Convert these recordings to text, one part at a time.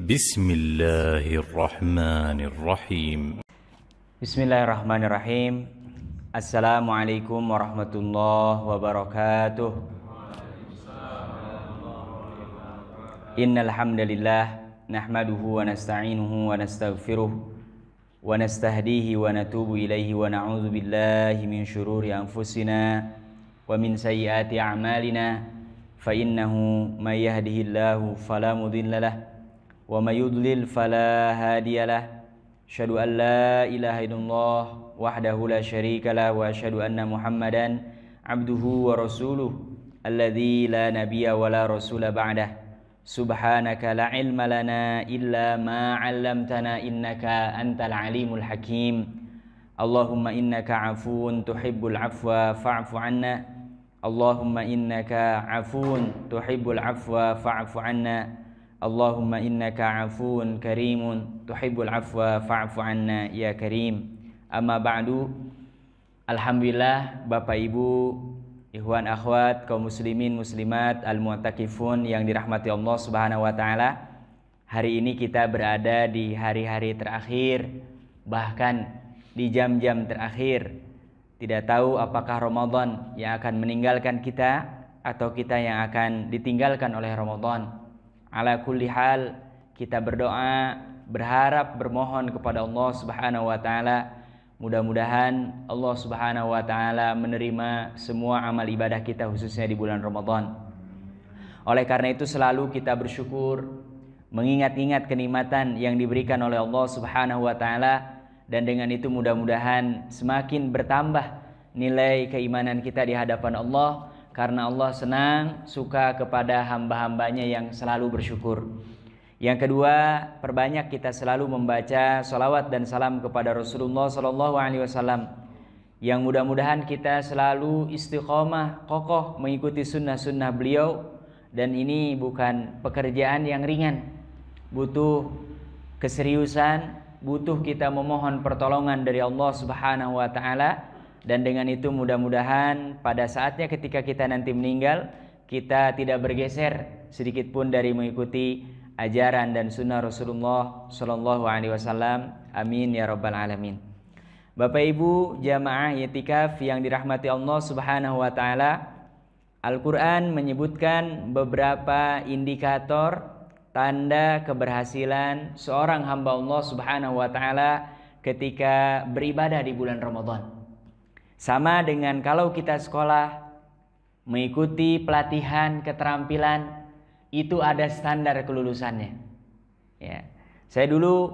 Bismillahirrahmanirrahim. Bismillahirrahmanirrahim. Assalamualaikum warahmatullahi wabarakatuh. Innal hamdalillah nahmaduhu wa nasta'inuhu wa nastaghfiruh wa nastahdihi wa natubu ilaihi wa na'udzu billahi min syururi anfusina wa min sayyiati a'malina fa innahu may yahdihillahu fala mudilla lahu wa may yudlil fala hadiya lahu. Asyhadu an la ilaha illallah wahdahu la syarika lah wa asyhadu anna Muhammadan abduhu wa rasuluh alladzi la nabiyya wa la rasula ba'dah. Subhanaka la ilma lana illa ma 'allamtana innaka antal alimul hakim. Allahumma innaka 'afuwun tuhibbul 'afwa fa'fu 'anna. Allahumma innaka 'afuwun tuhibbul 'afwa fa'fu 'anna. Allahumma innaka 'afuwun karimun tuhibbul 'afwa fa'fu 'anna ya karim. Amma ba'du. Alhamdulillah Bapak Ibu, ikhwan akhwat, kaum muslimin muslimat, al-mu'takifun yang dirahmati Allah Subhanahu wa taala. Hari ini kita berada di hari-hari terakhir, bahkan di jam-jam terakhir. Tidak tahu apakah Ramadan yang akan meninggalkan kita atau kita yang akan ditinggalkan oleh Ramadan. Ala kulli hal, kita berdoa, berharap, bermohon kepada Allah Subhanahu wa taala. Mudah-mudahan Allah Subhanahu wa taala menerima semua amal ibadah kita khususnya di bulan Ramadan. Oleh karena itu selalu kita bersyukur, mengingat-ingat kenikmatan yang diberikan oleh Allah Subhanahu wa taala, dan dengan itu mudah-mudahan semakin bertambah nilai keimanan kita di hadapan Allah. Karena Allah senang, suka kepada hamba-hambanya yang selalu bersyukur. Yang kedua, perbanyak kita selalu membaca salawat dan salam kepada Rasulullah SAW, yang mudah-mudahan kita selalu istiqomah, kokoh mengikuti sunnah-sunnah beliau. Dan ini bukan pekerjaan yang ringan, butuh keseriusan, butuh kita memohon pertolongan dari Allah Subhanahu wa taala. Dan dengan itu mudah-mudahan pada saatnya ketika kita nanti meninggal, kita tidak bergeser sedikit pun dari mengikuti ajaran dan sunnah Rasulullah Sallallahu Alaihi Wasallam. Amin ya rabbal alamin. Bapak Ibu jamaah i'tikaf yang dirahmati Allah Subhanahu wa taala, Al-Qur'an menyebutkan beberapa indikator tanda keberhasilan seorang hamba Allah Subhanahu wa taala ketika beribadah di bulan Ramadan. Sama dengan kalau kita sekolah mengikuti pelatihan keterampilan, itu ada standar kelulusannya. Ya. Saya dulu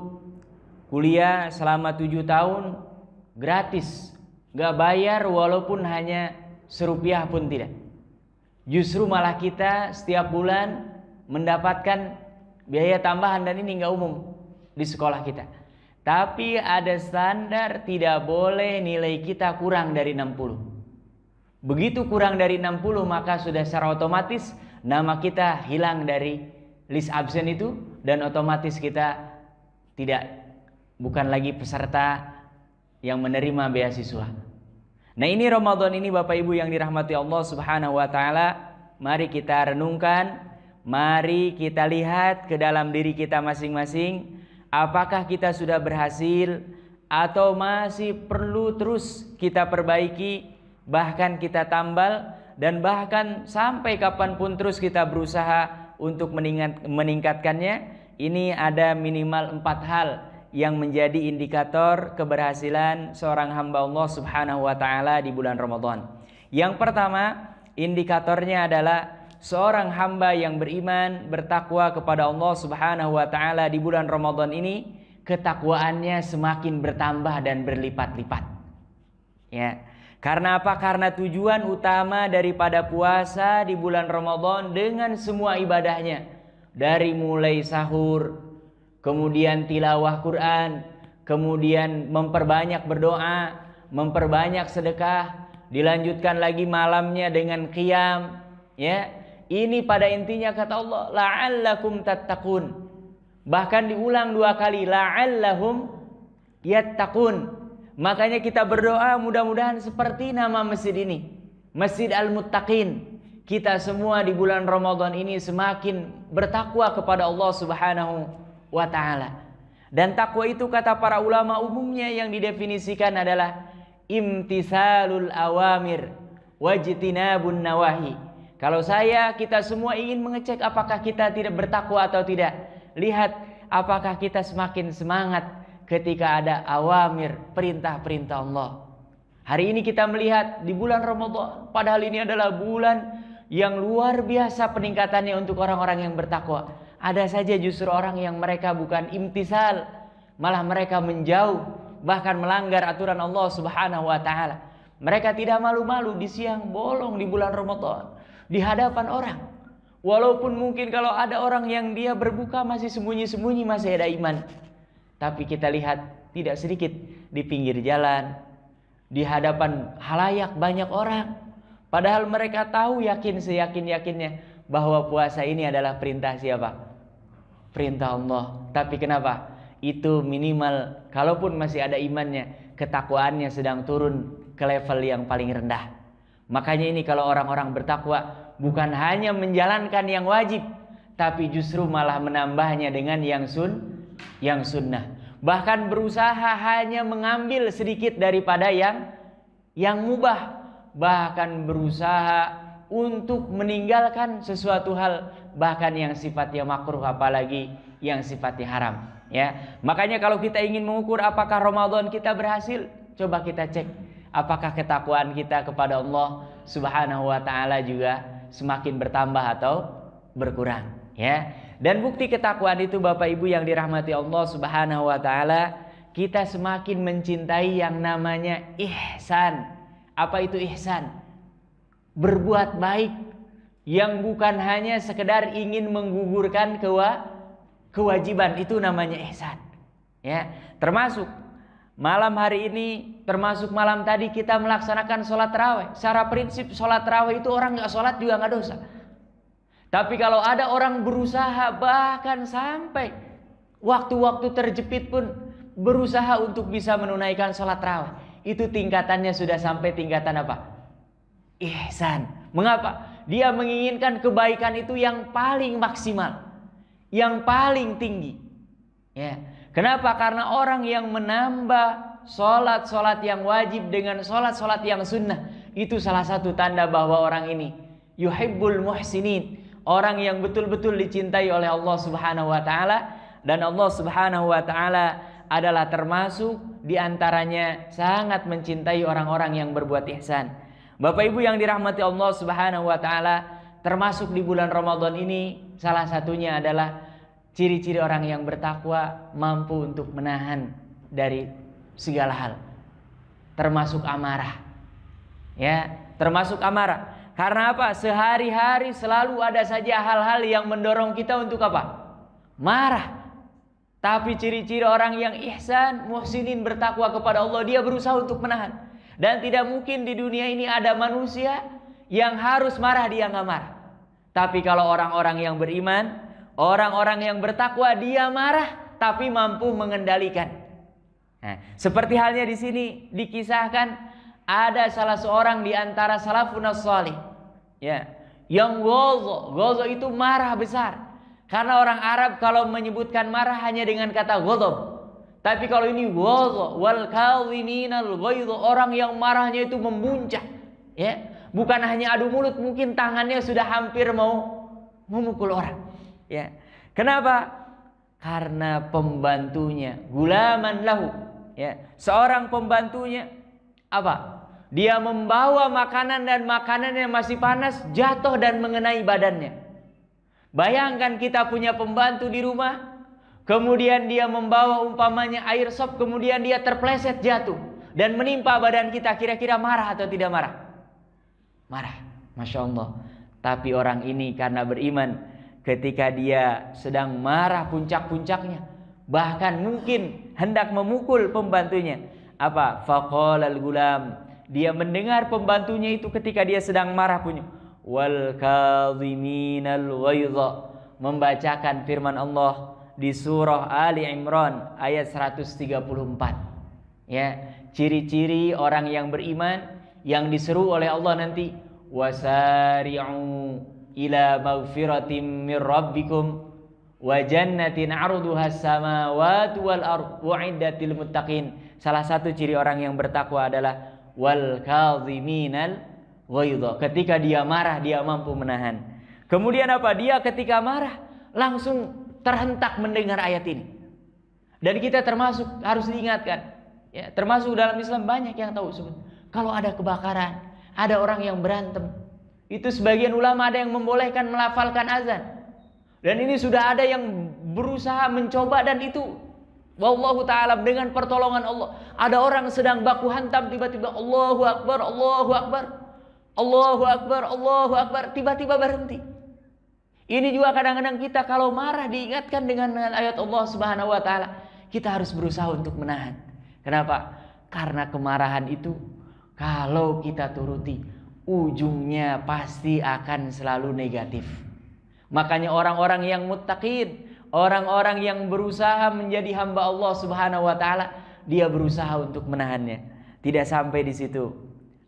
kuliah selama 7 tahun gratis, gak bayar walaupun hanya serupiah pun tidak. Justru malah kita setiap bulan mendapatkan biaya tambahan, dan ini gak umum di sekolah kita. Tapi ada standar, tidak boleh nilai kita kurang dari 60. Begitu kurang dari 60 maka sudah secara otomatis nama kita hilang dari list absen itu, dan otomatis kita bukan lagi peserta yang menerima beasiswa. Nah ini Ramadan ini Bapak Ibu yang dirahmati Allah Subhanahu wa taala, mari kita renungkan, mari kita lihat ke dalam diri kita masing-masing. Apakah kita sudah berhasil atau masih perlu terus kita perbaiki, bahkan kita tambal, dan bahkan sampai kapanpun terus kita berusaha untuk meningkatkannya. Ini ada minimal 4 hal yang menjadi indikator keberhasilan seorang hamba Allah Subhanahu wa taala di bulan Ramadan. Yang pertama, indikatornya adalah seorang hamba yang beriman, bertakwa kepada Allah Subhanahu wa taala di bulan Ramadan ini, ketakwaannya semakin bertambah dan berlipat-lipat. Ya. Karena apa? Karena tujuan utama daripada puasa di bulan Ramadan dengan semua ibadahnya, dari mulai sahur, kemudian tilawah Quran, kemudian memperbanyak berdoa, memperbanyak sedekah, dilanjutkan lagi malamnya dengan qiyam, ya. Ini pada intinya kata Allah, la'allakum tattaqun. Bahkan diulang 2 kali, la'allahum yattaqun. Makanya kita berdoa mudah-mudahan seperti nama masjid ini, Masjid Al-Muttaqin. Kita semua di bulan Ramadan ini semakin bertakwa kepada Allah Subhanahu wa ta'ala. Dan takwa itu kata para ulama umumnya yang didefinisikan adalah imtisalul awamir wajtinabun nawahi. Kalau kita semua ingin mengecek apakah kita tidak bertakwa atau tidak, lihat apakah kita semakin semangat ketika ada awamir, perintah-perintah Allah. Hari ini kita melihat di bulan Ramadan, padahal ini adalah bulan yang luar biasa peningkatannya untuk orang-orang yang bertakwa. Ada saja justru orang yang mereka bukan imtisal, malah mereka menjauh, bahkan melanggar aturan Allah Subhanahu wa taala. Mereka tidak malu-malu di siang bolong di bulan Ramadan di hadapan orang. Walaupun mungkin kalau ada orang yang dia berbuka masih sembunyi-sembunyi, masih ada iman. Tapi kita lihat tidak sedikit di pinggir jalan, di hadapan halayak banyak orang. Padahal mereka tahu yakin seyakin-yakinnya bahwa puasa ini adalah perintah siapa? Perintah Allah. Tapi kenapa? Itu minimal, kalaupun masih ada imannya, ketakwaannya sedang turun ke level yang paling rendah. Makanya ini kalau orang-orang bertakwa bukan hanya menjalankan yang wajib, tapi justru malah menambahnya dengan yang sunnah. Bahkan berusaha hanya mengambil sedikit daripada yang mubah. Bahkan berusaha untuk meninggalkan sesuatu hal bahkan yang sifatnya makruh, apalagi yang sifatnya haram. Ya, makanya kalau kita ingin mengukur apakah Ramadan kita berhasil, coba kita cek apakah ketakwaan kita kepada Allah Subhanahu wa taala juga semakin bertambah atau berkurang, ya. Dan bukti ketakwaan itu Bapak Ibu yang dirahmati Allah Subhanahu wa taala, kita semakin mencintai yang namanya ihsan. Apa itu ihsan? Berbuat baik yang bukan hanya sekedar ingin menggugurkan kewajiban, itu namanya ihsan. Ya, termasuk malam hari ini, termasuk malam tadi kita melaksanakan sholat tarawih. Secara prinsip sholat tarawih itu orang nggak sholat juga nggak dosa. Tapi kalau ada orang berusaha bahkan sampai waktu-waktu terjepit pun berusaha untuk bisa menunaikan sholat tarawih, itu tingkatannya sudah sampai tingkatan apa? Ihsan. Mengapa? Dia menginginkan kebaikan itu yang paling maksimal, yang paling tinggi. Ya. Kenapa? Karena orang yang menambah sholat yang wajib dengan sholat yang sunnah, itu salah satu tanda bahwa orang ini yuhibbul muhsinin, orang yang betul-betul dicintai oleh Allah Subhanahu wa taala. Dan Allah Subhanahu wa taala adalah termasuk diantaranya sangat mencintai orang-orang yang berbuat ihsan. Bapak Ibu yang dirahmati Allah Subhanahu wa taala, termasuk di bulan Ramadan ini salah satunya adalah ciri-ciri orang yang bertakwa mampu untuk menahan dari segala hal, termasuk amarah. Ya, termasuk amarah. Karena apa? Sehari-hari selalu ada saja hal-hal yang mendorong kita untuk apa? Marah. Tapi ciri-ciri orang yang ihsan, muhsinin, bertakwa kepada Allah, dia berusaha untuk menahan. Dan tidak mungkin di dunia ini ada manusia yang harus marah dia nggak marah. Tapi kalau orang-orang yang beriman, orang-orang yang bertakwa, dia marah tapi mampu mengendalikan. Nah, seperti halnya di sini dikisahkan ada salah seorang di antara salafun salih, ya, yang gozo itu marah besar. Karena orang Arab kalau menyebutkan marah hanya dengan kata ghadab. Tapi kalau ini gozo wal kadhiminal ghaidh, orang yang marahnya itu membuncah, ya. Bukan hanya adu mulut, mungkin tangannya sudah hampir mau memukul orang, ya. Kenapa? Karena pembantunya gulaman lahu, ya. Seorang pembantunya apa? Dia membawa makanan dan makanannya masih panas jatuh dan mengenai badannya. Bayangkan kita punya pembantu di rumah, kemudian dia membawa umpamanya air sop, kemudian dia terpleset jatuh dan menimpa badan kita, kira-kira marah atau tidak marah? Marah, Masya Allah. Tapi orang ini karena beriman, ketika dia sedang marah puncak-puncaknya, bahkan mungkin hendak memukul pembantunya, apa? Faqalal gulam, dia mendengar pembantunya itu ketika dia sedang marah punya, wal kadhiminal ghaidha, membacakan firman Allah di surah Ali Imran ayat 134. Ya, ciri-ciri orang yang beriman yang diseru oleh Allah nanti, wasari'u ila maghfiratim mir rabbikum wa jannatin 'arduha as-samawati wal ardh u'iddatil muttaqin. Salah satu ciri orang yang bertakwa adalah wal kadhiminal ghaidha. Ketika dia marah dia mampu menahan. Kemudian apa? Dia ketika marah langsung terhentak mendengar ayat ini. Dan kita termasuk harus diingatkan. Ya, termasuk dalam Islam banyak yang tahu kalau ada kebakaran, ada orang yang berantem, itu sebagian ulama ada yang membolehkan melafalkan azan. Dan ini sudah ada yang berusaha mencoba dan itu wallahu taala dengan pertolongan Allah. Ada orang sedang baku hantam tiba-tiba Allahu akbar, Allahu akbar. Allahu akbar, Allahu akbar, tiba-tiba berhenti. Ini juga kadang-kadang kita kalau marah diingatkan dengan ayat Allah Subhanahu wa taala, kita harus berusaha untuk menahan. Kenapa? Karena kemarahan itu kalau kita turuti ujungnya pasti akan selalu negatif. Makanya orang-orang yang muttaqin, orang-orang yang berusaha menjadi hamba Allah Subhanahu wa taala, dia berusaha untuk menahannya. Tidak sampai di situ.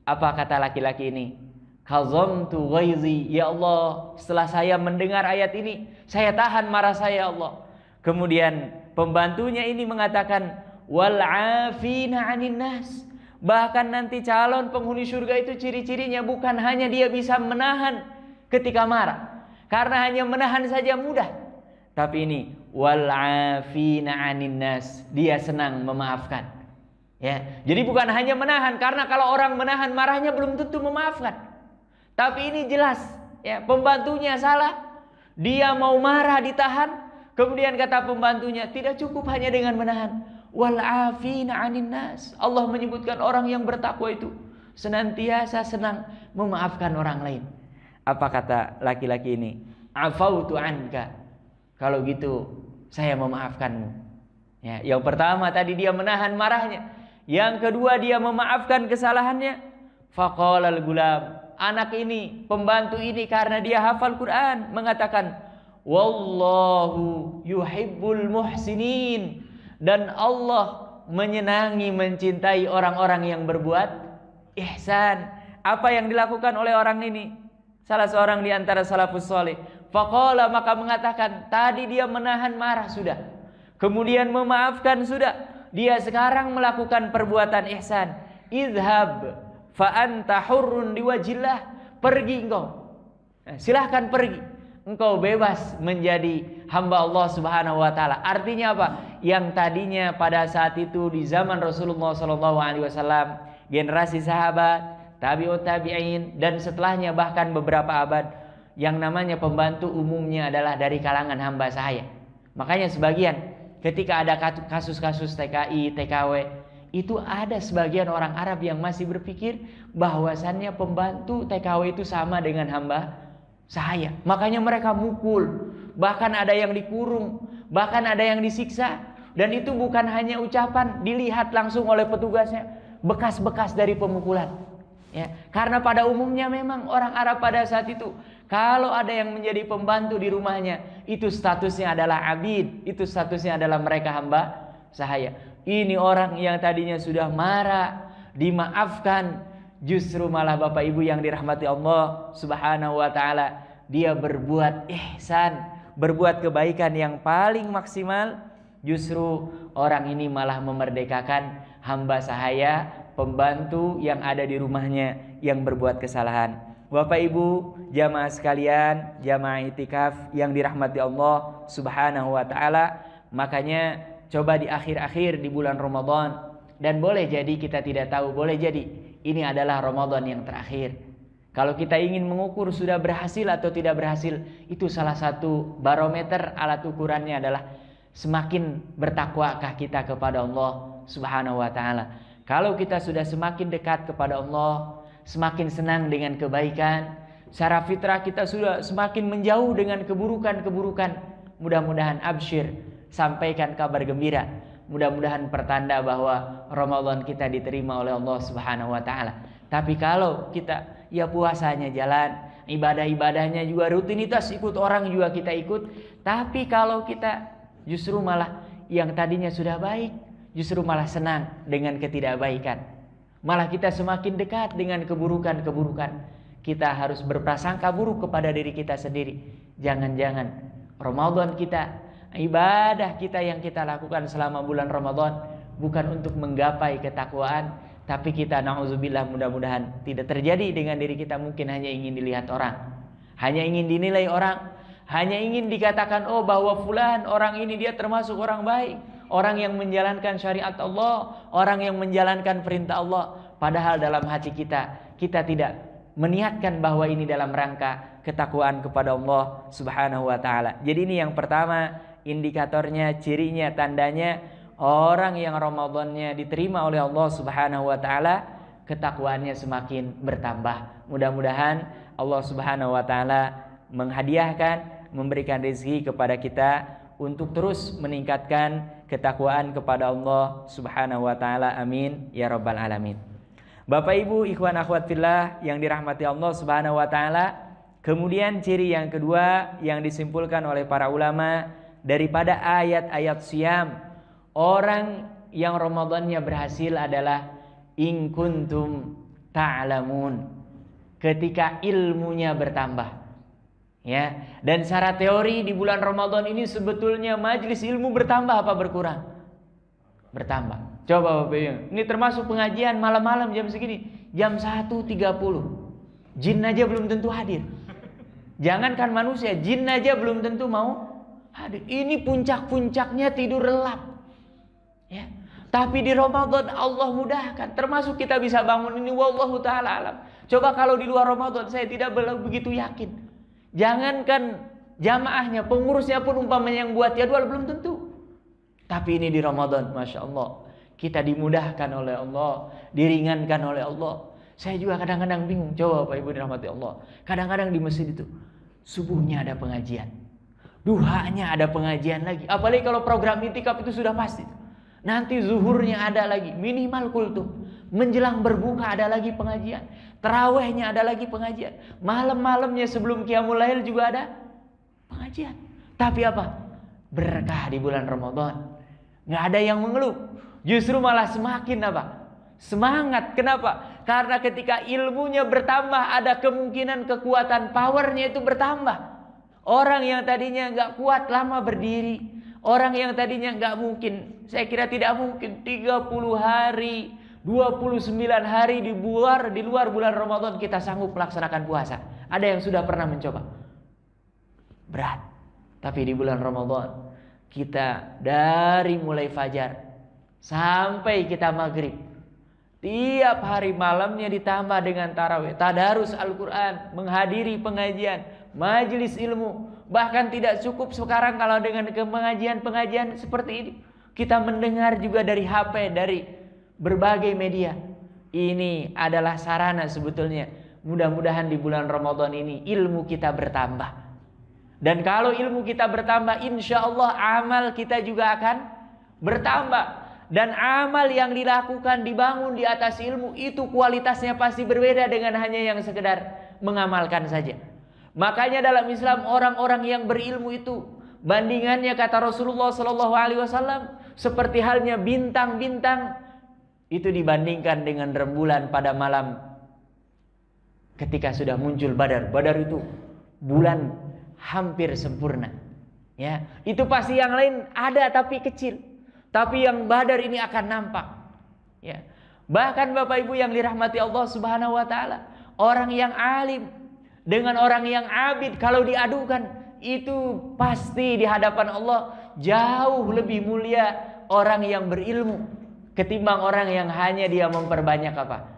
Apa kata laki-laki ini? Khazamtu ghaizi, ya Allah, setelah saya mendengar ayat ini, saya tahan marah saya, ya Allah. Kemudian pembantunya ini mengatakan wal 'afina 'anil nas. Bahkan nanti calon penghuni surga itu ciri-cirinya bukan hanya dia bisa menahan ketika marah, karena hanya menahan saja mudah. Tapi ini wal 'afina 'anil nas, dia senang memaafkan. Ya, jadi bukan hanya menahan, karena kalau orang menahan marahnya belum tentu memaafkan. Tapi ini jelas, ya, pembantunya salah, dia mau marah ditahan, kemudian kata pembantunya tidak cukup hanya dengan menahan. Wal 'afina 'anil nas. Allah menyebutkan orang yang bertakwa itu senantiasa senang memaafkan orang lain. Apa kata laki-laki ini? Afautu anka. Kalau gitu saya memaafkanmu. Ya, yang pertama tadi dia menahan marahnya. Yang kedua dia memaafkan kesalahannya. Faqala al-gulam, anak ini, pembantu ini karena dia hafal Quran mengatakan wallahu yuhibbul muhsinin, dan Allah menyenangi mencintai orang-orang yang berbuat ihsan. Apa yang dilakukan oleh orang ini? Salah seorang di antara salafus saleh. Faqala, maka mengatakan, tadi dia menahan marah sudah, kemudian memaafkan sudah, dia sekarang melakukan perbuatan ihsan. Idhab fa anta hurrun liwajillah. Pergi engkau. Silahkan pergi. Engkau bebas menjadi hamba Allah Subhanahu wa taala. Artinya apa? Yang tadinya pada saat itu di zaman Rasulullah SAW, generasi sahabat, tabi'ut tabi'in, dan setelahnya bahkan beberapa abad, yang namanya pembantu umumnya adalah dari kalangan hamba sahaya. Makanya sebagian ketika ada kasus-kasus TKI, TKW, itu ada sebagian orang Arab yang masih berpikir bahwasannya pembantu TKW itu sama dengan hamba sahaya. Makanya mereka mukul, bahkan ada yang dikurung, bahkan ada yang disiksa. Dan itu bukan hanya ucapan, dilihat langsung oleh petugasnya bekas-bekas dari pemukulan. Ya, karena pada umumnya memang orang Arab pada saat itu, kalau ada yang menjadi pembantu di rumahnya, itu statusnya adalah abid, itu statusnya adalah mereka hamba sahaya. Ini orang yang tadinya sudah marah, dimaafkan, justru malah Bapak Ibu yang dirahmati Allah Subhanahu wa taala, dia berbuat ihsan, berbuat kebaikan yang paling maksimal. Justru orang ini malah memerdekakan hamba sahaya, pembantu yang ada di rumahnya yang berbuat kesalahan. Bapak Ibu jamaah sekalian, jamaah itikaf yang dirahmati Allah Subhanahu wa taala, makanya coba di akhir-akhir di bulan Ramadan, dan boleh jadi kita tidak tahu, boleh jadi ini adalah Ramadan yang terakhir. Kalau kita ingin mengukur sudah berhasil atau tidak berhasil, itu salah satu barometer, alat ukurannya adalah semakin bertakwakah kita kepada Allah Subhanahu wa taala. Kalau kita sudah semakin dekat kepada Allah, semakin senang dengan kebaikan, secara fitrah kita sudah semakin menjauh dengan keburukan-keburukan, mudah-mudahan absyir, sampaikan kabar gembira. Mudah-mudahan pertanda bahwa Ramadan kita diterima oleh Allah Subhanahu wa taala. Tapi kalau kita ya puasanya jalan, ibadah-ibadahnya juga rutinitas ikut orang juga kita ikut, tapi kalau kita justru malah yang tadinya sudah baik, justru malah senang dengan ketidakbaikan, malah kita semakin dekat dengan keburukan-keburukan, kita harus berprasangka buruk kepada diri kita sendiri. Jangan-jangan Ramadan kita, ibadah kita yang kita lakukan selama bulan Ramadan bukan untuk menggapai ketakwaan, tapi kita na'udzubillah mudah-mudahan tidak terjadi dengan diri kita. Mungkin hanya ingin dilihat orang, hanya ingin dinilai orang, hanya ingin dikatakan oh bahwa fulan orang ini dia termasuk orang baik, orang yang menjalankan syariat Allah, orang yang menjalankan perintah Allah. Padahal dalam hati kita tidak meniatkan bahwa ini dalam rangka ketakwaan kepada Allah Subhanahu wa taala. Jadi ini yang pertama, indikatornya, cirinya, tandanya orang yang Ramadannya diterima oleh Allah Subhanahu wa taala, ketakwaannya semakin bertambah. Mudah-mudahan Allah Subhanahu wa taala menghadiahkan, memberikan rezeki kepada kita untuk terus meningkatkan ketakwaan kepada Allah Subhanahu wa taala. Amin ya rabbal alamin. Bapak Ibu, ikhwan akhwat fillah yang dirahmati Allah Subhanahu wa taala, kemudian ciri yang kedua yang disimpulkan oleh para ulama daripada ayat-ayat siam orang yang Ramadannya berhasil adalah in kuntum ta'lamun, ketika ilmunya bertambah. Ya, dan secara teori di bulan Ramadan ini sebetulnya majelis ilmu bertambah apa berkurang? Bertambah. Coba Bapak Ibu, ini termasuk pengajian malam-malam jam segini, jam 1.30. Jin aja belum tentu hadir. Jangankan manusia, jin aja belum tentu mau hadir. Ini puncak-puncaknya tidur lelap. Ya. Tapi di Ramadan Allah mudahkan, termasuk kita bisa bangun ini wallahu taala alam. Coba kalau di luar Ramadan saya tidak begitu yakin. Jangankan jamaahnya, pengurusnya pun umpamanya yang buat jadwal belum tentu. Tapi ini di Ramadan, Masya Allah, kita dimudahkan oleh Allah, diringankan oleh Allah. Saya juga kadang-kadang bingung. Coba Bapak Ibu dirahmati Allah, kadang-kadang di masjid itu subuhnya ada pengajian, duhanya ada pengajian lagi. Apalagi kalau program itikaf itu sudah pasti. Nanti zuhurnya ada lagi, minimal kultum. Menjelang berbuka ada lagi pengajian, tarawihnya ada lagi pengajian, malam-malamnya sebelum qiyamul lail juga ada pengajian. Tapi apa? Berkah di bulan Ramadan. Nggak ada yang mengeluh, justru malah semakin apa? Semangat. Kenapa? Karena ketika ilmunya bertambah, ada kemungkinan kekuatan powernya itu bertambah. Orang yang tadinya nggak kuat lama berdiri, orang yang tadinya nggak mungkin, saya kira tidak mungkin 30 hari, 29 hari di luar bulan Ramadan kita sanggup melaksanakan puasa. Ada yang sudah pernah mencoba? Berat. Tapi di bulan Ramadan kita dari mulai fajar sampai kita maghrib, tiap hari malamnya ditambah dengan tarawih, tadarus Al-Quran, menghadiri pengajian, majelis ilmu. Bahkan tidak cukup sekarang kalau dengan pengajian-pengajian seperti ini, kita mendengar juga dari HP, dari berbagai media. Ini adalah sarana sebetulnya. Mudah-mudahan di bulan Ramadan ini ilmu kita bertambah. Dan kalau ilmu kita bertambah, insya Allah amal kita juga akan bertambah. Dan amal yang dilakukan, dibangun di atas ilmu, itu kualitasnya pasti berbeda dengan hanya yang sekedar mengamalkan saja. Makanya dalam Islam orang-orang yang berilmu itu bandingannya kata Rasulullah SAW seperti halnya bintang-bintang itu dibandingkan dengan rembulan pada malam ketika sudah muncul Badar. Badar itu bulan hampir sempurna. Ya, itu pasti yang lain ada tapi kecil. Tapi yang Badar ini akan nampak. Ya. Bahkan Bapak Ibu yang dirahmati Allah Subhanahu wa taala, orang yang alim dengan orang yang abid kalau diadukan, itu pasti di hadapan Allah jauh lebih mulia orang yang berilmu ketimbang orang yang hanya dia memperbanyak apa?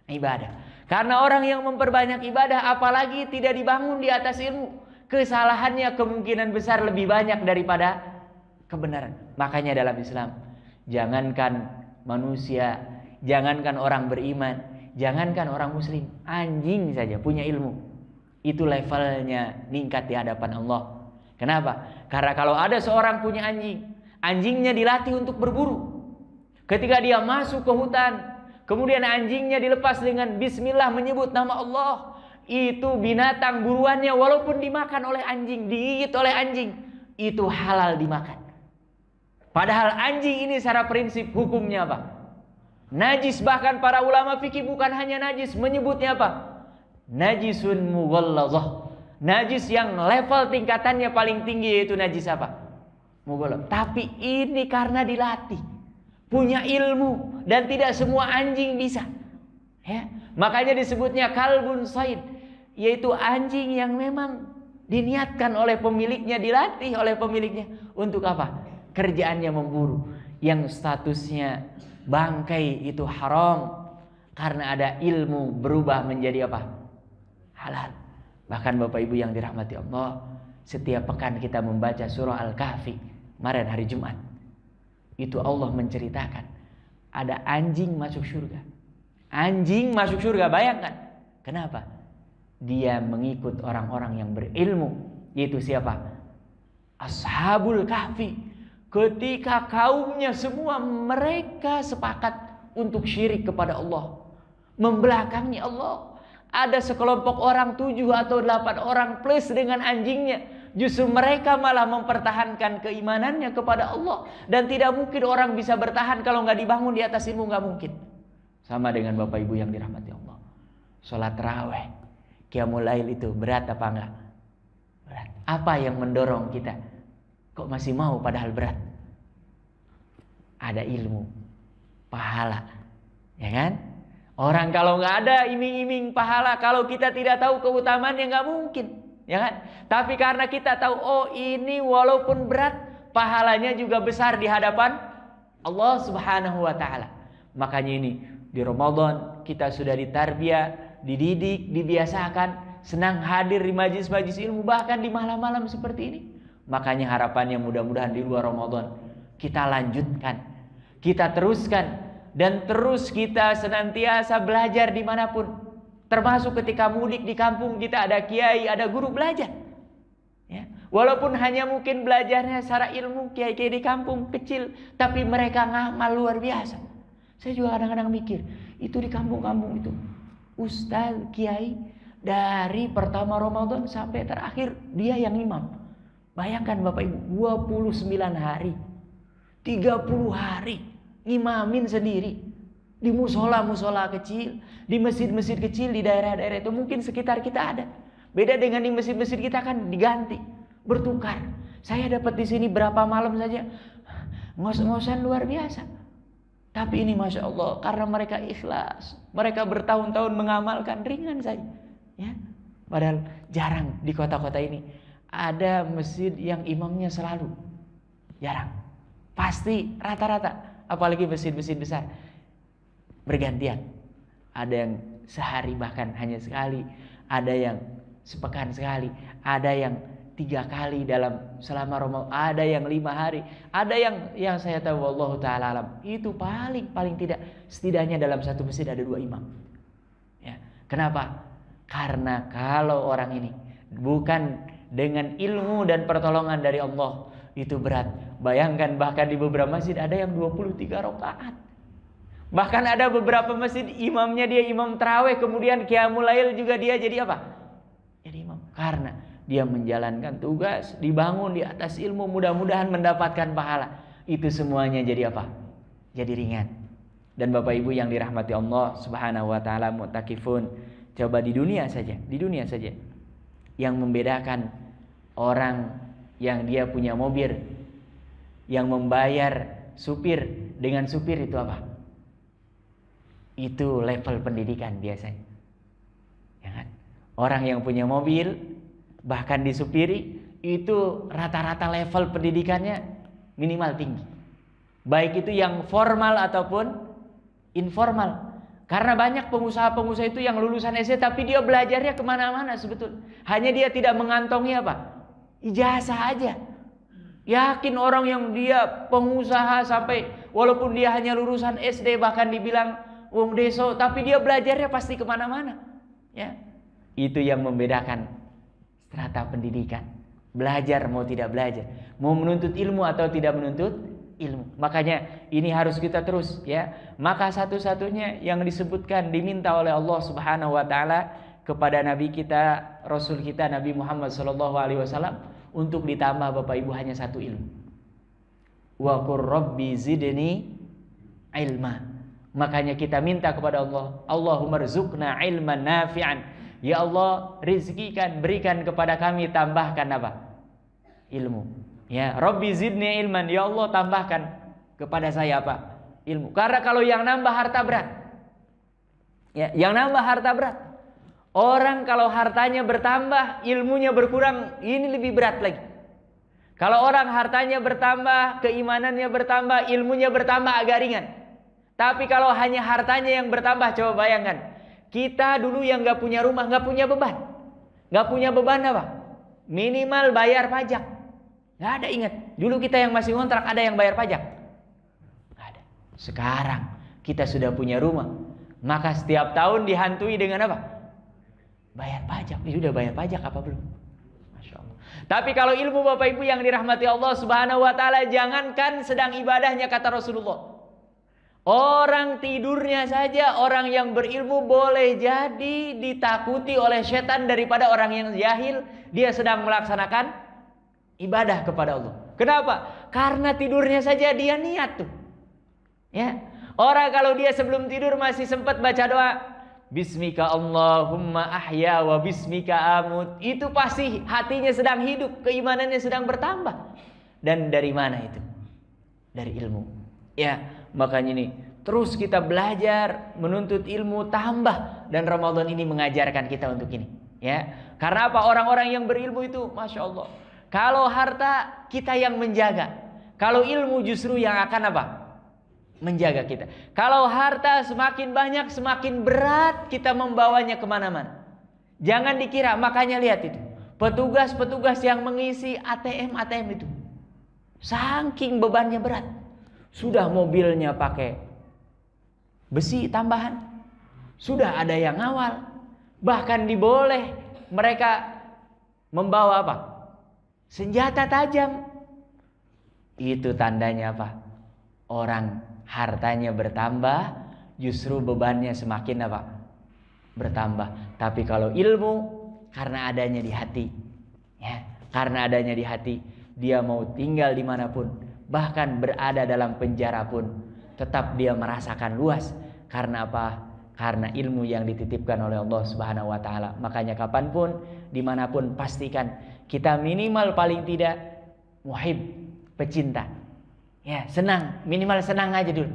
Ibadah. Karena orang yang memperbanyak ibadah apalagi tidak dibangun di atas ilmu, kesalahannya kemungkinan besar lebih banyak daripada kebenaran. Makanya dalam Islam, jangankan manusia, jangankan orang beriman, jangankan orang muslim, anjing saja punya ilmu, itu levelnya meningkat di hadapan Allah. Kenapa? Karena kalau ada seorang punya anjing, anjingnya dilatih untuk berburu. Ketika dia masuk ke hutan, kemudian anjingnya dilepas dengan bismillah menyebut nama Allah, itu binatang buruannya walaupun dimakan oleh anjing, digigit oleh anjing, itu halal dimakan. Padahal anjing ini secara prinsip hukumnya apa? Najis. Bahkan para ulama fikih bukan hanya najis, menyebutnya apa? Najisun mughallazah. Najis yang level tingkatannya paling tinggi yaitu najis apa? Mughalladh. Tapi ini karena dilatih, punya ilmu, dan tidak semua anjing bisa. Ya, makanya disebutnya kalbun said, yaitu anjing yang memang diniatkan oleh pemiliknya, dilatih oleh pemiliknya untuk apa? Kerjaannya memburu. Yang statusnya bangkai itu haram, karena ada ilmu berubah menjadi apa? Halal. Bahkan Bapak Ibu yang dirahmati Allah, setiap pekan kita membaca surah Al-Kahfi. Kemarin hari Jumat, itu Allah menceritakan ada anjing masuk surga. Anjing masuk surga, bayangkan. Kenapa? Dia mengikut orang-orang yang berilmu, yaitu siapa? Ashabul Kahfi. Ketika kaumnya semua mereka sepakat untuk syirik kepada Allah, membelakangi Allah. Ada sekelompok orang 7 atau 8 orang plus dengan anjingnya. Justru mereka malah mempertahankan keimanannya kepada Allah. Dan tidak mungkin orang bisa bertahan kalau nggak dibangun di atas ilmu, nggak mungkin. Sama dengan Bapak Ibu yang dirahmati Allah. Sholat tarawih, qiyamul lail itu berat apa enggak? Berat. Apa yang mendorong kita? Kok masih mau padahal berat? Ada ilmu, pahala, ya kan? Orang kalau nggak ada iming-iming pahala, kalau kita tidak tahu keutamaan, ya nggak mungkin, ya kan? Tapi karena kita tahu, oh ini walaupun berat, pahalanya juga besar di hadapan Allah Subhanahu wa Ta'ala. Makanya ini di Ramadan kita sudah ditarbiyah, dididik, dibiasakan, senang hadir di majlis-majlis ilmu, bahkan di malam-malam seperti ini. Makanya harapannya mudah-mudahan di luar Ramadan kita lanjutkan, kita teruskan, dan terus kita senantiasa belajar dimanapun. Termasuk ketika mudik di kampung kita ada kiai, ada guru belajar. Ya. Walaupun hanya mungkin belajarnya secara ilmu, kiai-kiai di kampung kecil, tapi mereka ngamal luar biasa. Saya juga kadang-kadang mikir, itu di kampung-kampung itu ustaz, kiai, dari pertama Ramadan sampai terakhir dia yang imam. Bayangkan Bapak Ibu, 29 hari, 30 hari ngimamin sendiri di musola-musola kecil, di masjid-masjid kecil di daerah-daerah itu mungkin sekitar kita ada. Beda dengan di masjid-masjid kita kan diganti, bertukar. Saya dapat di sini berapa malam saja, ngos-ngosan luar biasa. Tapi ini Masya Allah, karena mereka ikhlas, mereka bertahun-tahun mengamalkan, ringan saja. Ya, padahal jarang di kota-kota ini ada masjid yang imamnya selalu, jarang. Pasti rata-rata, apalagi masjid-masjid besar, bergantian. Ada yang sehari bahkan hanya sekali, ada yang sepekan sekali, ada yang 3 kali dalam selama Ramadan, ada yang 5 hari, ada yang saya tahu wallahu ta'ala alam, itu paling tidak setidaknya dalam satu masjid ada 2 imam. Ya. Kenapa? Karena kalau orang ini bukan dengan ilmu dan pertolongan dari Allah, itu berat. Bayangkan bahkan di beberapa masjid ada yang 23 rakaat. Bahkan ada beberapa masjid imamnya dia imam tarawih, kemudian qiyamul lail juga dia jadi apa? Jadi imam. Karena dia menjalankan tugas, dibangun di atas ilmu, mudah-mudahan mendapatkan pahala. Itu semuanya jadi apa? Jadi ringan. Dan Bapak Ibu yang dirahmati Allah Subhanahu wa taala, mu'takifun, coba di dunia saja, yang membedakan orang yang dia punya mobil, yang membayar supir dengan supir itu apa? Itu level pendidikan biasanya, ya kan? Orang yang punya mobil bahkan disupiri itu rata-rata level pendidikannya minimal tinggi, baik itu yang formal ataupun informal. Karena banyak pengusaha-pengusaha itu yang lulusan SD tapi dia belajarnya kemana-mana sebetulnya. Hanya dia tidak mengantongi apa? Ijazah aja. Yakin orang yang dia pengusaha sampai walaupun dia hanya lulusan SD bahkan dibilang wong deso, tapi dia belajarnya pasti kemana-mana. Ya, itu yang membedakan strata pendidikan. Belajar mau tidak belajar, mau menuntut ilmu atau tidak menuntut ilmu. Makanya ini harus kita terus, ya. Maka satu-satunya yang disebutkan diminta oleh Allah Subhanahu wa taala kepada nabi kita, rasul kita Nabi Muhammad sallallahu alaihi wasallam untuk ditambah Bapak Ibu hanya satu ilmu. Wa qur rabbi zidni ilma. Makanya kita minta kepada Allah, Allahumma rzuqna ilman nafi'an. Ya Allah, rizkikan, berikan kepada kami, tambahkan apa? Ilmu. Ya, Rabbi zidni ilman. Ya Allah, tambahkan kepada saya apa? Ilmu. Karena kalau yang nambah harta berat. Ya, yang nambah harta berat. Orang kalau hartanya bertambah, ilmunya berkurang, ini lebih berat lagi. Kalau orang hartanya bertambah, keimanannya bertambah, ilmunya bertambah, agak ringan. Tapi kalau hanya hartanya yang bertambah, coba bayangkan. Kita dulu yang gak punya rumah, gak punya beban. Gak punya beban apa? Minimal bayar pajak. Gak ada, ingat. Dulu kita yang masih ngontrak, ada yang bayar pajak? Gak ada. Sekarang kita sudah punya rumah. Maka setiap tahun dihantui dengan apa? Bayar pajak. Sudah bayar pajak apa belum? Masya Allah. Tapi kalau ilmu Bapak Ibu yang dirahmati Allah Subhanahu wa ta'ala, jangankan sedang ibadahnya, kata Rasulullah, orang tidurnya saja, orang yang berilmu boleh jadi ditakuti oleh setan daripada orang yang jahil, dia sedang melaksanakan ibadah kepada Allah. Kenapa? Karena tidurnya saja dia niat tuh. Ya. Orang kalau dia sebelum tidur masih sempat baca doa, Bismika Allahumma ahya wa bismika amut, itu pasti hatinya sedang hidup, keimanannya sedang bertambah. Dan dari mana itu? Dari ilmu. Ya, makanya ini terus kita belajar, menuntut ilmu, tambah. Dan Ramadan ini mengajarkan kita untuk ini. Ya, karena apa? Orang-orang yang berilmu itu, Masya Allah, kalau harta kita yang menjaga, kalau ilmu justru yang akan apa? Menjaga kita. Kalau harta semakin banyak, semakin berat kita membawanya kemana-mana. Jangan dikira, makanya lihat itu, petugas-petugas yang mengisi ATM itu, saking bebannya berat, sudah mobilnya pakai besi tambahan, sudah ada yang ngawal, bahkan diboleh mereka membawa apa? Senjata tajam. Itu tandanya apa? Orang hartanya bertambah, justru bebannya semakin apa? Bertambah. Tapi kalau ilmu, karena adanya di hati, ya, karena adanya di hati, dia mau tinggal dimanapun, bahkan berada dalam penjara pun, tetap dia merasakan luas. Karena apa? Karena ilmu yang dititipkan oleh Allah Subhanahu wa ta'ala. Makanya kapanpun, dimanapun, pastikan kita minimal paling tidak muhib, pecinta. Ya, senang, minimal senang aja dulu.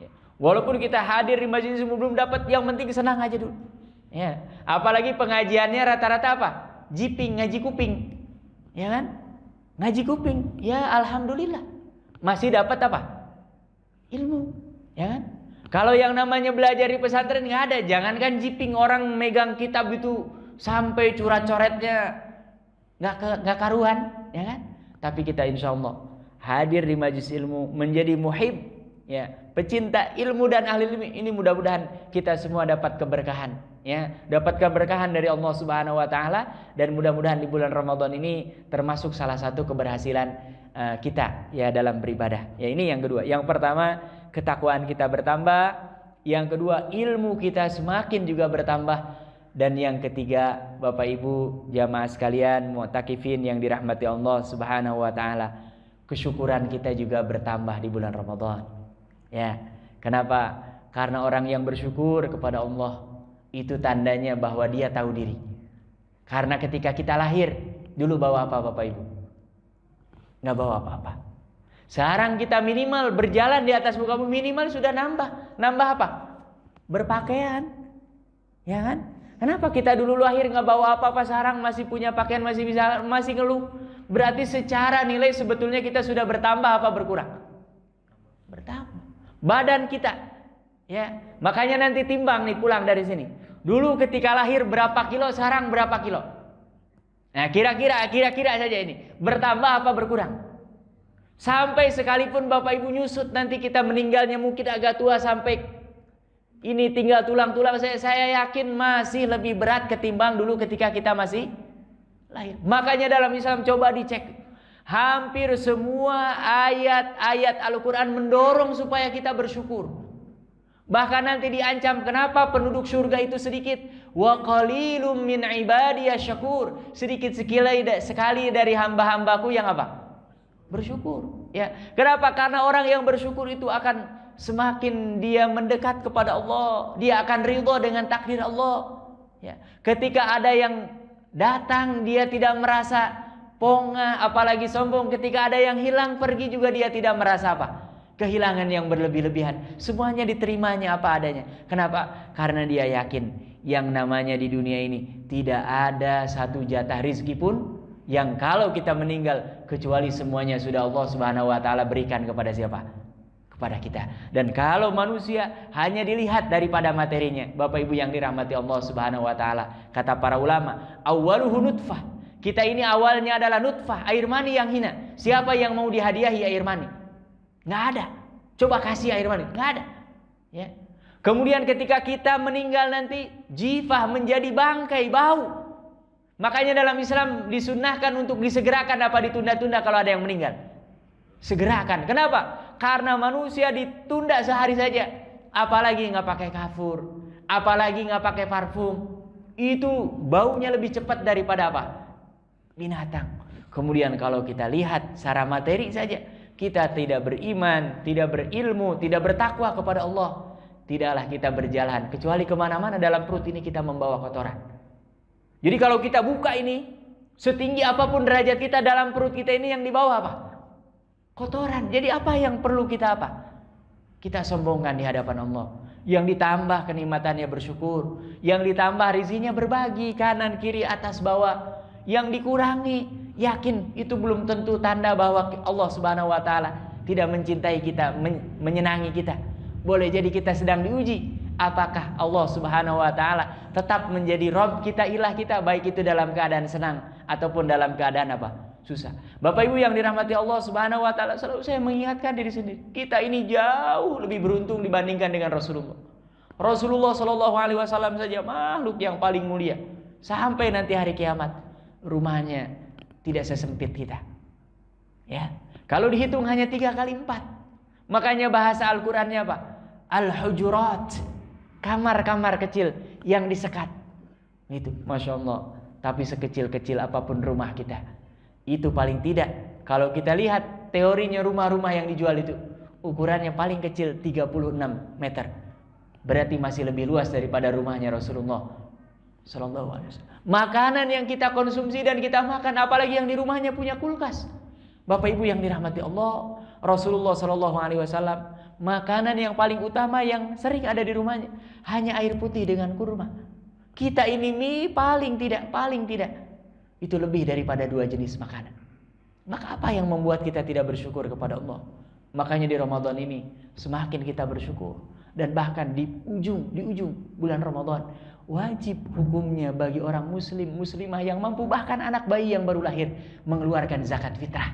Ya. Walaupun kita hadir di majelis belum dapat, yang penting senang aja dulu. Ya, apalagi pengajiannya rata-rata apa? Jiping, ngaji kuping. Ya kan? Ngaji kuping. Ya, alhamdulillah. Masih dapat apa? Ilmu. Ya kan? Kalau yang namanya belajar di pesantren nggak ada. Jangankan jiping, orang megang kitab itu sampai coret-coretnya nggak karuan, ya kan? Tapi kita insya Allah hadir di majelis ilmu, menjadi muhib, ya, pecinta ilmu dan ahli ilmu ini, mudah-mudahan kita semua dapat keberkahan, ya, dapat keberkahan dari Allah Subhanahu wa ta'ala. Dan mudah-mudahan di bulan Ramadan ini termasuk salah satu keberhasilan kita, ya, dalam beribadah. Ya, ini yang kedua. Yang pertama, ketakwaan kita bertambah. Yang kedua, ilmu kita semakin juga bertambah. Dan yang ketiga, Bapak Ibu jamaah sekalian, mu'takifin yang dirahmati Allah Subhanahu wa ta'ala, kesyukuran kita juga bertambah di bulan Ramadan. Ya, kenapa? Karena orang yang bersyukur kepada Allah itu tandanya bahwa dia tahu diri. Karena ketika kita lahir, dulu bawa apa Bapak Ibu? Nggak bawa apa-apa. Sekarang kita minimal berjalan di atas muka bumi, minimal sudah nambah. Nambah apa? Berpakaian. Ya kan? Kenapa kita dulu lahir nggak bawa apa-apa, sekarang masih punya pakaian, masih ngeluh? Berarti secara nilai sebetulnya kita sudah bertambah apa berkurang? Bertambah. Badan kita, ya. Makanya nanti timbang nih pulang dari sini. Dulu ketika lahir berapa kilo, sekarang berapa kilo? Nah, kira-kira saja ini bertambah apa berkurang? Sampai sekalipun Bapak Ibu nyusut nanti kita meninggalnya mungkin agak tua, sampai ini tinggal tulang-tulang, saya yakin masih lebih berat ketimbang dulu ketika kita masih lahir. Makanya dalam Islam coba dicek, hampir semua ayat-ayat Al-Quran mendorong supaya kita bersyukur. Bahkan nanti diancam, kenapa penduduk surga itu sedikit? Wa qalilum min ibadiyasy syakur. Sedikit sekali dari hamba-hambaku yang apa? Bersyukur. Ya. Kenapa? Karena orang yang bersyukur itu akan semakin dia mendekat kepada Allah, dia akan ridha dengan takdir Allah. Ya. Ketika ada yang datang dia tidak merasa pongah, apalagi sombong. Ketika ada yang hilang pergi juga dia tidak merasa apa? Kehilangan yang berlebih-lebihan. Semuanya diterimanya apa adanya. Kenapa? Karena dia yakin yang namanya di dunia ini tidak ada satu jatah rizki pun yang kalau kita meninggal kecuali semuanya sudah Allah Subhanahu wa taala berikan kepada siapa? Kepada kita. Dan kalau manusia hanya dilihat daripada materinya, Bapak Ibu yang dirahmati Allah Subhanahu wa taala, kata para ulama, awwaluhu nutfah. Kita ini awalnya adalah nutfah, air mani yang hina. Siapa yang mau dihadiahi air mani? Nggak ada. Coba kasih air mani, nggak ada. Ya. Kemudian ketika kita meninggal nanti, jifah menjadi bangkai, bau. Makanya dalam Islam disunnahkan untuk disegerakan, apa ditunda-tunda kalau ada yang meninggal. Segerakan. Kenapa? Karena manusia ditunda sehari saja. Apalagi nggak pakai kafur, apalagi nggak pakai parfum, itu baunya lebih cepat daripada apa? Binatang. Kemudian kalau kita lihat secara materi saja, kita tidak beriman, tidak berilmu, tidak bertakwa kepada Allah, tidaklah kita berjalan kecuali kemana-mana dalam perut ini kita membawa kotoran. Jadi kalau kita buka ini, setinggi apapun derajat kita, dalam perut kita ini yang dibawa apa? Kotoran. Jadi apa yang perlu kita apa? Kita sombongkan di hadapan Allah. Yang ditambah kenikmatannya bersyukur, yang ditambah rezekinya berbagi kanan kiri atas bawah. Yang dikurangi, yakin itu belum tentu tanda bahwa Allah Subhanahu wa taala tidak mencintai kita, menyenangi kita. Boleh jadi kita sedang diuji. Apakah Allah Subhanahu wa taala tetap menjadi Rabb kita, ilah kita, baik itu dalam keadaan senang ataupun dalam keadaan apa? Susah. Bapak Ibu yang dirahmati Allah Subhanahu wa taala, selalu saya mengingatkan diri sendiri. Kita ini jauh lebih beruntung dibandingkan dengan Rasulullah. Rasulullah sallallahu alaihi wasallam saja makhluk yang paling mulia. Sampai nanti hari kiamat, rumahnya tidak sesempit kita. Ya. Kalau dihitung hanya 3 kali 4. Makanya bahasa Al-Qur'annya apa? Al-Hujurat. Kamar-kamar kecil yang disekat. Itu, Masya Allah. Tapi sekecil-kecil apapun rumah kita, itu paling tidak, kalau kita lihat teorinya rumah-rumah yang dijual itu, ukurannya paling kecil 36 meter. Berarti masih lebih luas daripada rumahnya Rasulullah Sallallahu Alaihi Wasallam. Makanan yang kita konsumsi dan kita makan, apalagi yang di rumahnya punya kulkas. Bapak Ibu yang dirahmati Allah, Rasulullah Sallallahu Alaihi Wasallam, makanan yang paling utama yang sering ada di rumahnya hanya air putih dengan kurma. Kita ini mie paling tidak itu lebih daripada 2 jenis makanan. Maka apa yang membuat kita tidak bersyukur kepada Allah? Makanya di Ramadan ini semakin kita bersyukur, dan bahkan di ujung bulan Ramadan wajib hukumnya bagi orang muslim muslimah yang mampu, bahkan anak bayi yang baru lahir, mengeluarkan zakat fitrah.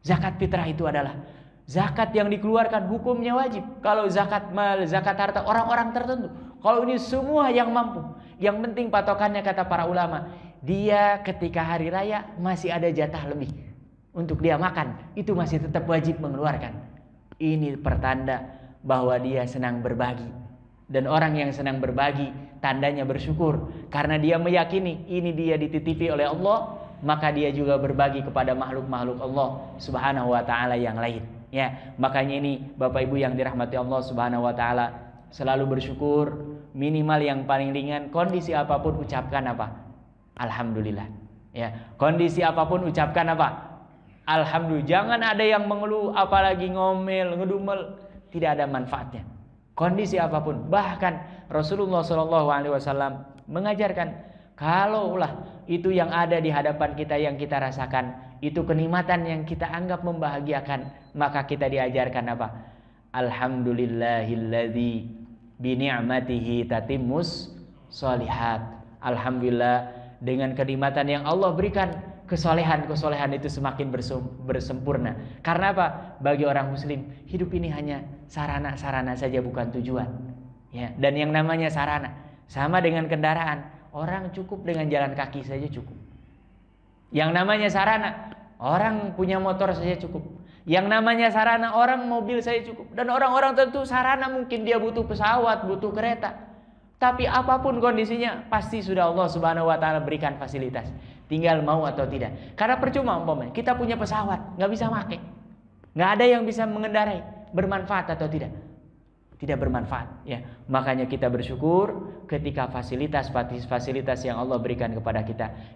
Zakat fitrah itu adalah zakat yang dikeluarkan hukumnya wajib. Kalau zakat mal, zakat harta orang-orang tertentu. Kalau ini semua yang mampu. Yang penting patokannya kata para ulama, dia ketika hari raya masih ada jatah lebih untuk dia makan, itu masih tetap wajib mengeluarkan. Ini pertanda bahwa dia senang berbagi. Dan orang yang senang berbagi tandanya bersyukur, karena dia meyakini ini dia dititipi oleh Allah, maka dia juga berbagi kepada makhluk-makhluk Allah Subhanahu wa taala yang lain. Ya, makanya ini Bapak Ibu yang dirahmati Allah Subhanahu wa taala, selalu bersyukur, minimal yang paling ringan, kondisi apapun ucapkan apa? Alhamdulillah. Ya, kondisi apapun ucapkan apa? Alhamdulillah. Jangan ada yang mengeluh, apalagi ngomel, ngedumel, tidak ada manfaatnya. Kondisi apapun, bahkan Rasulullah SAW mengajarkan, kalaulah itu yang ada di hadapan kita yang kita rasakan, itu kenikmatan yang kita anggap membahagiakan, maka kita diajarkan apa? Alhamdulillahilladzi bi ni'matihi tatimmus sholihat. Alhamdulillah, dengan kenikmatan yang Allah berikan, kesolehan itu semakin bersempurna. Karena apa? Bagi orang muslim, hidup ini hanya sarana-sarana saja, bukan tujuan. Ya, dan yang namanya sarana sama dengan kendaraan. Orang cukup dengan jalan kaki saja cukup. Yang namanya sarana, orang punya motor saja cukup. Yang namanya sarana, orang mobil saja cukup. Dan orang-orang tentu sarana mungkin dia butuh pesawat, butuh kereta. Tapi apapun kondisinya, pasti sudah Allah Subhanahu wa taala berikan fasilitas. Tinggal mau atau tidak. Karena percuma umpamanya kita punya pesawat, nggak bisa pakai. Nggak ada yang bisa mengendarai, bermanfaat atau tidak. tidak bermanfaat ya. Makanya kita bersyukur ketika fasilitas yang Allah berikan kepada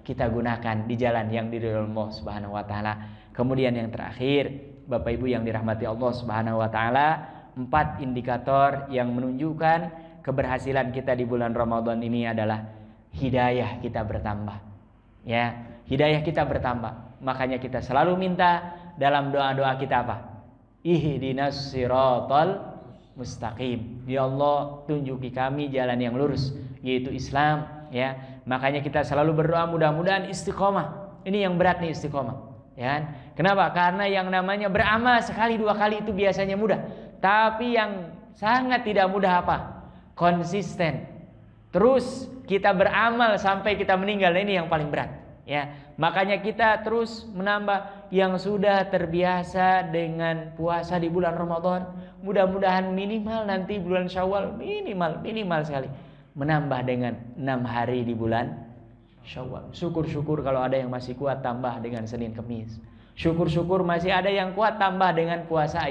kita gunakan di jalan yang diridhoi Allah Subhanahu wa taala. Kemudian yang terakhir, Bapak Ibu yang dirahmati Allah Subhanahu wa taala, 4 indikator yang menunjukkan keberhasilan kita di bulan Ramadan ini adalah hidayah kita bertambah. Ya, hidayah kita bertambah. Makanya kita selalu minta dalam doa-doa kita apa? Ihdinas siratal mustaqim. Ya Allah, tunjuki kami jalan yang lurus, yaitu Islam ya. Makanya kita selalu berdoa mudah-mudahan istiqomah. Ini yang berat nih istiqomah, ya kan? Kenapa? Karena yang namanya beramal sekali 2 kali itu biasanya mudah. Tapi yang sangat tidak mudah apa? Konsisten. Terus kita beramal sampai kita meninggal. Ini yang paling berat, ya. Makanya kita terus menambah yang sudah terbiasa dengan puasa di bulan Ramadan. Mudah-mudahan minimal nanti bulan Syawal minimal sekali menambah dengan 6 hari di bulan Syawal. Syukur-syukur kalau ada yang masih kuat tambah dengan Senin Kemis. Syukur-syukur masih ada yang kuat tambah dengan puasa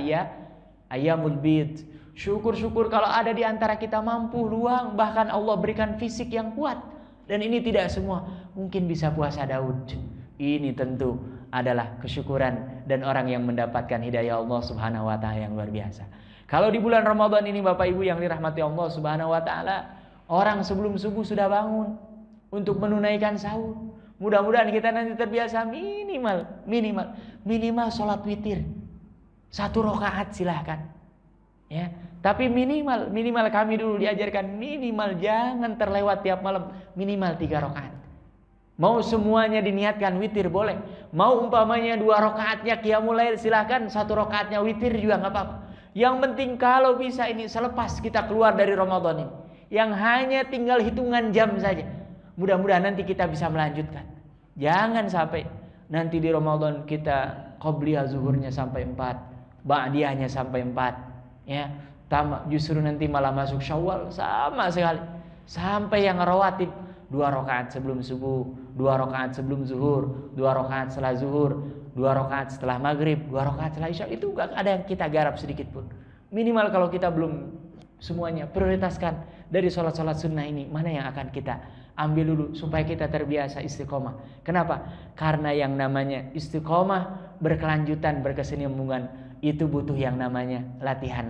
Ayyamul Bid. Syukur-syukur kalau ada di antara kita mampu luang, bahkan Allah berikan fisik yang kuat. Dan ini tidak semua mungkin bisa puasa Daud. Ini tentu adalah kesyukuran dan orang yang mendapatkan hidayah Allah Subhanahu wa taala yang luar biasa. Kalau di bulan Ramadan ini Bapak Ibu yang dirahmati Allah Subhanahu wa taala, orang sebelum subuh sudah bangun untuk menunaikan sahur. Mudah-mudahan kita nanti terbiasa minimal sholat witir 1 rakaat silahkan. Ya, tapi minimal kami dulu diajarkan minimal jangan terlewat tiap malam minimal 3 rakaat. Mau semuanya diniatkan witir boleh. Mau umpamanya 2 rakaatnya qiyamul lail silahkan, 1 rakaatnya witir juga nggak apa-apa. Yang penting kalau bisa ini selepas kita keluar dari Ramadan ini, yang hanya tinggal hitungan jam saja. Mudah-mudahan nanti kita bisa melanjutkan. Jangan sampai nanti di Ramadan kita qobliyah zuhurnya sampai 4, ba'diyahnya sampai 4. Ya, justru nanti malah masuk Syawal sama sekali. Sampai yang rawatib 2 rakaat sebelum subuh, 2 rakaat sebelum zuhur, 2 rakaat setelah zuhur, 2 rakaat setelah maghrib, 2 rakaat setelah isya. Itu gak ada yang kita garap sedikit pun. Minimal kalau kita belum semuanya prioritaskan dari sholat-sholat sunnah ini, mana yang akan kita ambil dulu supaya kita terbiasa istiqomah. Kenapa? Karena yang namanya istiqomah berkelanjutan, berkesinambungan, itu butuh yang namanya latihan.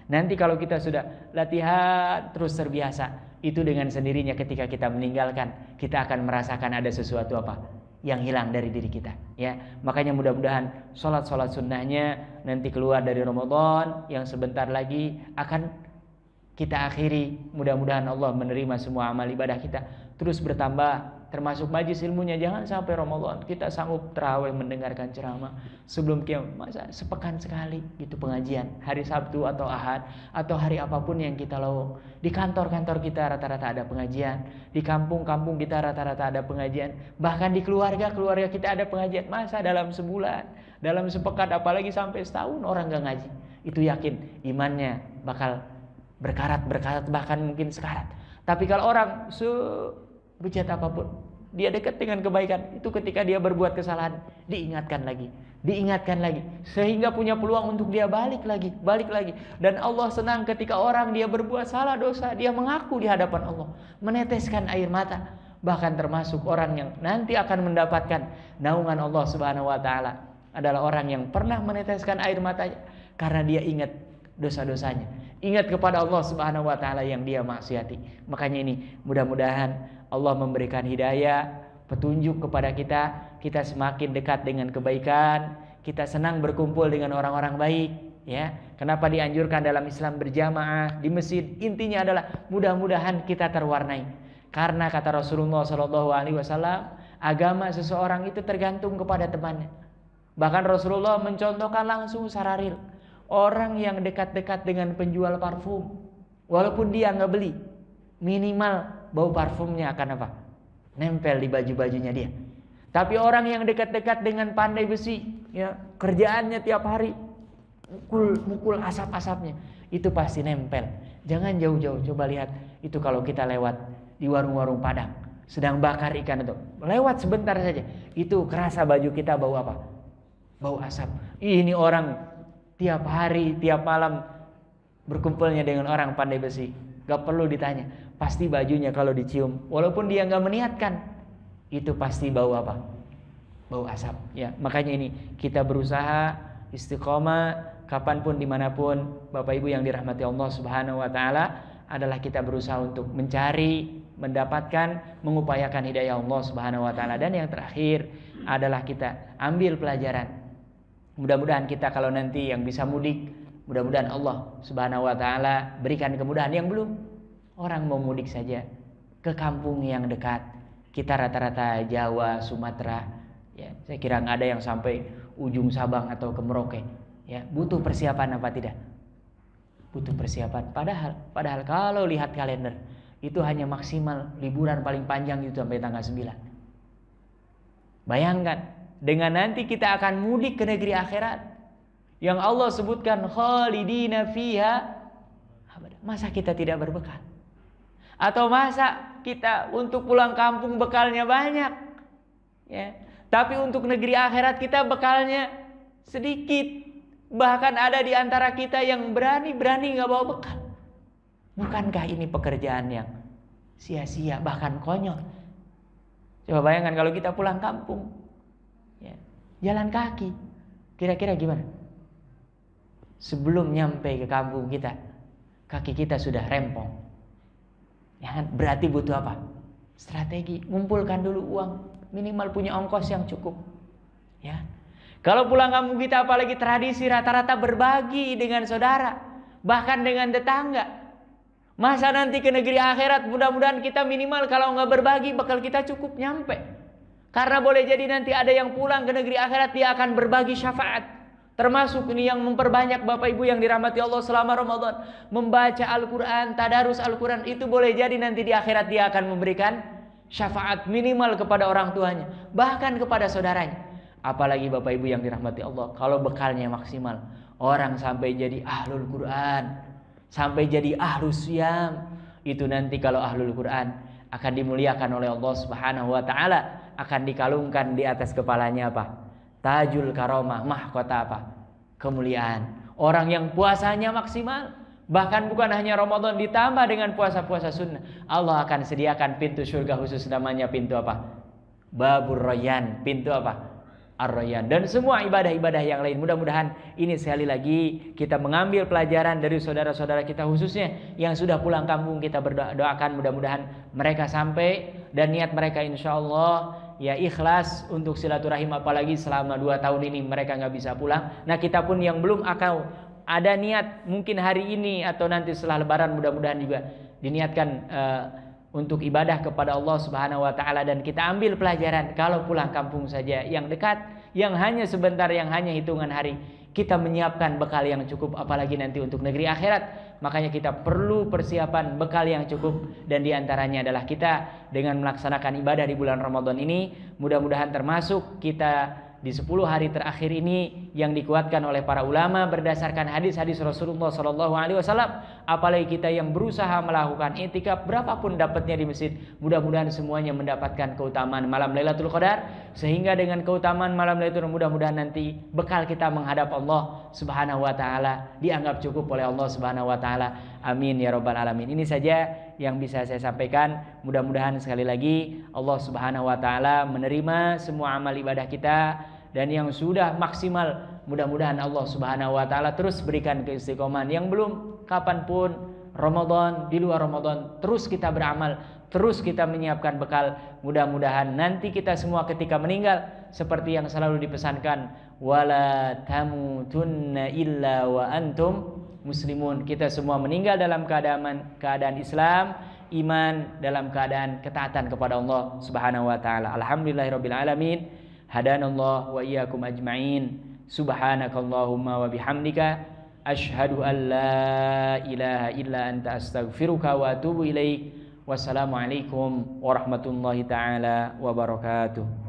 Nanti kalau kita sudah latihan terus terbiasa, itu dengan sendirinya ketika kita meninggalkan, kita akan merasakan ada sesuatu apa yang hilang dari diri kita. Ya, makanya mudah-mudahan sholat sunnahnya nanti keluar dari Ramadan yang sebentar lagi akan kita akhiri. Mudah-mudahan Allah menerima semua amal ibadah kita, terus bertambah, termasuk majlis ilmunya. Jangan sampai Ramadan kita sanggup terawih mendengarkan ceramah sebelum qiyam, masa sepekan sekali gitu pengajian, hari Sabtu atau Ahad atau hari apapun yang kita lowong. Di kantor-kantor kita rata-rata ada pengajian, di kampung-kampung kita rata-rata ada pengajian, bahkan di keluarga kita ada pengajian. Masa dalam sebulan, dalam sepekan, apalagi sampai setahun orang gak ngaji, itu yakin imannya bakal berkarat bahkan mungkin sekarat. Tapi kalau orang sebejat apapun, dia dekat dengan kebaikan, itu ketika dia berbuat kesalahan diingatkan lagi sehingga punya peluang untuk dia balik lagi. Dan Allah senang ketika orang dia berbuat salah dosa, dia mengaku di hadapan Allah, meneteskan air mata. Bahkan termasuk orang yang nanti akan mendapatkan naungan Allah Subhanahu wa taala adalah orang yang pernah meneteskan air matanya karena dia ingat dosa-dosanya, ingat kepada Allah Subhanahu wa taala yang dia maksiati. Makanya ini mudah-mudahan Allah memberikan hidayah, petunjuk kepada kita semakin dekat dengan kebaikan, kita senang berkumpul dengan orang-orang baik, ya. Kenapa dianjurkan dalam Islam berjamaah di masjid? Intinya adalah mudah-mudahan kita terwarnai. Karena kata Rasulullah SAW, agama seseorang itu tergantung kepada temannya. Bahkan Rasulullah mencontohkan langsung secara real. Orang yang dekat-dekat dengan penjual parfum, walaupun dia nggak beli, minimal bau parfumnya akan apa? Nempel di baju-bajunya dia. Tapi orang yang dekat-dekat dengan pandai besi, ya, kerjaannya tiap hari mukul asap-asapnya, itu pasti nempel. Jangan jauh-jauh, coba lihat itu kalau kita lewat di warung-warung Padang, sedang bakar ikan itu, lewat sebentar saja, itu kerasa baju kita bau apa? Bau asap. Ini orang tiap hari, tiap malam berkumpulnya dengan orang pandai besi. Gak perlu ditanya, pasti bajunya kalau dicium, walaupun dia gak meniatkan, itu pasti bau apa? Bau asap. Ya, makanya ini kita berusaha istiqomah kapanpun dimanapun, Bapak Ibu yang dirahmati Allah Subhanahu Wa Taala, adalah kita berusaha untuk mencari, mendapatkan, mengupayakan hidayah Allah Subhanahu Wa Taala. Dan yang terakhir adalah kita ambil pelajaran. Mudah-mudahan kita kalau nanti yang bisa mudik, mudah-mudahan Allah Subhanahu Wa Taala berikan kemudahan. Yang belum, orang mau mudik saja ke kampung yang dekat. Kita rata-rata Jawa, Sumatera, ya, saya kira nggak ada yang sampai ujung Sabang atau ke Merauke. Ya, butuh persiapan apa tidak? Butuh persiapan. Padahal kalau lihat kalender, itu hanya maksimal liburan paling panjang itu sampai tanggal 9. Bayangkan, dengan nanti kita akan mudik ke negeri akhirat yang Allah sebutkan khalidina fiha. Masa kita tidak berbekal? Atau masa kita untuk pulang kampung bekalnya banyak? Ya. Tapi untuk negeri akhirat kita bekalnya sedikit. Bahkan ada di antara kita yang berani gak bawa bekal. Bukankah ini pekerjaan yang sia-sia, bahkan konyol? Coba bayangkan kalau kita pulang kampung, ya, jalan kaki, kira-kira gimana? Sebelum nyampe ke kampung kita, kaki kita sudah rempong. Ya, berarti butuh apa? Strategi, ngumpulkan dulu uang, minimal punya ongkos yang cukup. Ya. Kalau pulang kampung kita, apalagi tradisi rata-rata berbagi dengan saudara, bahkan dengan tetangga. Masa nanti ke negeri akhirat, mudah-mudahan kita minimal kalau nggak berbagi, bakal kita cukup nyampe. Karena boleh jadi nanti ada yang pulang ke negeri akhirat, dia akan berbagi syafaat. Termasuk ini yang memperbanyak Bapak Ibu yang dirahmati Allah selama Ramadan, membaca Al-Quran, tadarus Al-Quran, itu boleh jadi nanti di akhirat dia akan memberikan syafaat minimal kepada orang tuanya, bahkan kepada saudaranya. Apalagi Bapak Ibu yang dirahmati Allah, kalau bekalnya maksimal, orang sampai jadi ahlul Quran, sampai jadi ahlus siyam, itu nanti kalau ahlul Quran akan dimuliakan oleh Allah Subhanahu Wa Taala, akan dikalungkan di atas kepalanya apa? Tajul karomah, mahkota apa? Kemuliaan. Orang yang puasanya maksimal, bahkan bukan hanya Ramadan, ditambah dengan puasa-puasa sunnah, Allah akan sediakan pintu surga khusus, namanya pintu apa? Babur Rayyan, pintu apa? Ar-Rayyan. Dan semua ibadah-ibadah yang lain. Mudah-mudahan ini sekali lagi kita mengambil pelajaran dari saudara-saudara kita, khususnya yang sudah pulang kampung. Kita berdoakan mudah-mudahan mereka sampai dan niat mereka insya Allah ya ikhlas untuk silaturahim, apalagi selama 2 tahun ini mereka nggak bisa pulang. Nah, kita pun yang belum akan ada niat mungkin hari ini atau nanti setelah Lebaran, mudah-mudahan juga diniatkan untuk ibadah kepada Allah Subhanahu Wa Taala. Dan kita ambil pelajaran, kalau pulang kampung saja yang dekat, yang hanya sebentar, yang hanya hitungan hari, kita menyiapkan bekal yang cukup, apalagi nanti untuk negeri akhirat. Makanya kita perlu persiapan bekal yang cukup, dan diantaranya adalah kita dengan melaksanakan ibadah di bulan Ramadan ini, mudah-mudahan termasuk kita di 10 hari terakhir ini yang dikuatkan oleh para ulama berdasarkan hadis-hadis Rasulullah SAW. Apalagi kita yang berusaha melakukan i'tikaf, berapapun dapatnya di masjid, mudah-mudahan semuanya mendapatkan keutamaan malam Lailatul Qadar, sehingga dengan keutamaan malam Lailatul Qadar mudah-mudahan nanti bekal kita menghadap Allah Subhanahu Wa Taala dianggap cukup oleh Allah Subhanahu Wa Taala. Amin ya rabbal alamin. Ini saja yang bisa saya sampaikan. Mudah-mudahan sekali lagi Allah Subhanahu Wa Taala menerima semua amal ibadah kita, dan yang sudah maksimal mudah-mudahan Allah Subhanahu Wa Taala terus berikan keistiqomahan. Yang belum, kapanpun Ramadan, di luar Ramadan, terus kita beramal, terus kita menyiapkan bekal. Mudah-mudahan nanti kita semua ketika meninggal seperti yang selalu dipesankan, wala tamutunna illa wa antum muslimun. Kita semua meninggal dalam keadaan Islam, iman, dalam keadaan ketaatan kepada Allah Subhanahu Wa Taala. Alhamdulillahirabbil alamin. Hadanallah wa iyyakum ajma'in. Subhanakallahumma wa bihamdika asyhadu an la ilaha illa anta astaghfiruka wa atubu ilaik. Wassalamualaikum warahmatullahi taala wabarakatuh.